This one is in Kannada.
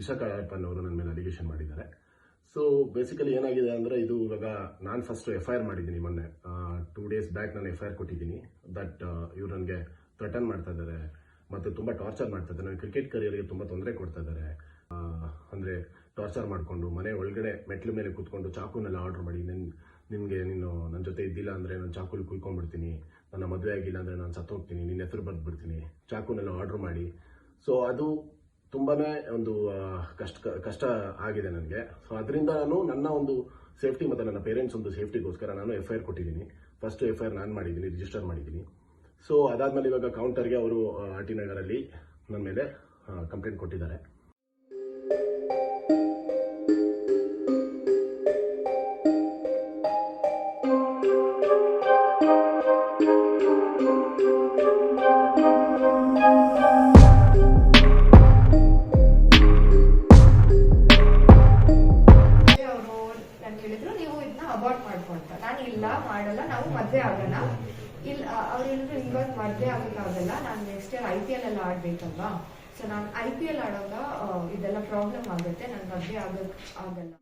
ವಿಶಾಖ ಅಯ್ಯಪ್ಪನ್ ಅವರು ನನ್ನ ಮೇಲೆ ಅಲಿಗೇಷನ್ ಮಾಡಿದ್ದಾರೆ. ಸೊ ಬೇಸಿಕಲಿ ಏನಾಗಿದೆ ಅಂದರೆ, ಇದು ಇವಾಗ ನಾನು ಫಸ್ಟ್ FIR ಮಾಡಿದ್ದೀನಿ. ಮೊನ್ನೆ 2 days ಬ್ಯಾಕ್ ನಾನು FIR ಕೊಟ್ಟಿದ್ದೀನಿ. ದಟ್ ಇವ್ರು ನನಗೆ ಥ್ರೆಟನ್ ಮಾಡ್ತಾ ಇದ್ದಾರೆ ಮತ್ತು ತುಂಬ ಟಾರ್ಚರ್ ಮಾಡ್ತಾ ಇದ್ದಾರೆ. ನನ್ನ ಕ್ರಿಕೆಟ್ ಕರಿಯರ್ಗೆ ತುಂಬ ತೊಂದರೆ ಕೊಡ್ತಾ ಇದ್ದಾರೆ. ಅಂದರೆ ಟಾರ್ಚರ್ ಮಾಡಿಕೊಂಡು ಮನೆ ಒಳಗಡೆ ಮೆಟ್ಲು ಮೇಲೆ ಕೂತ್ಕೊಂಡು ಚಾಕುನೆಲ್ಲ ಆರ್ಡರ್ ಮಾಡಿ, ನಿಮಗೆ ನೀನು ನನ್ನ ಜೊತೆ ಇದ್ದಿಲ್ಲ ಅಂದರೆ ನಾನು ಚಾಕುಲಿ ಕುಯ್ಕೊಂಡ್ಬಿಡ್ತೀನಿ, ನನ್ನ ಮದುವೆ ಆಗಿಲ್ಲ ಅಂದರೆ ನಾನು ಸತ್ತೋಗ್ತೀನಿ, ನಿನ್ನ ಹೆಸರು ಬರೆದ್ಬಿಡ್ತೀನಿ, ಚಾಕುನೆಲ್ಲ ಆರ್ಡರ್ ಮಾಡಿ. ಸೊ ಅದು ತುಂಬಾ ಒಂದು ಕಷ್ಟ ಆಗಿದೆ ನನಗೆ. ಸೊ ಅದರಿಂದ ನಾನು ನನ್ನ ಒಂದು ಸೇಫ್ಟಿ ಮತ್ತು ನನ್ನ ಪೇರೆಂಟ್ಸ್ ಒಂದು ಸೇಫ್ಟಿಗೋಸ್ಕರ ನಾನು FIR ಕೊಟ್ಟಿದ್ದೀನಿ. ಫಸ್ಟ್ FIR ನಾನು ಮಾಡಿದ್ದೀನಿ, ರಿಜಿಸ್ಟರ್ ಮಾಡಿದ್ದೀನಿ. ಸೊ ಅದಾದಮೇಲೆ ಇವಾಗ ಕೌಂಟರ್ಗೆ ಅವರು RT ನಗರಲ್ಲಿ ನನ್ನ ಮೇಲೆ ಕಂಪ್ಲೇಂಟ್ ಕೊಟ್ಟಿದ್ದಾರೆ. ಹೇಳಿದ್ರು ನೀವು ಇದನ್ನ ಅಬಾರ್ಟ್ ಮಾಡ್ಕೊಂತ. ನಾನು ಇಲ್ಲ ಮಾಡಲ್ಲ, ನಾವು ಮದ್ವೆ ಆಗೋಣ. ಇಲ್ಲ ಅವ್ರು ಹೇಳಿದ್ರು ಇವಾಗ ಮದ್ವೆ ಆಗಕ್ಕಾಗಲ್ಲ, ನಾನು ನೆಕ್ಸ್ಟ್ ಇಯರ್ IPL ಎಲ್ಲ ಆಡ್ಬೇಕಲ್ವಾ. ಸೊ ನಾನು IPL ಆಡುವಾಗ ಇದೆಲ್ಲ ಪ್ರಾಬ್ಲಮ್ ಆಗುತ್ತೆ, ನಾನು ಮದ್ವೆ ಆಗಲ್ಲ.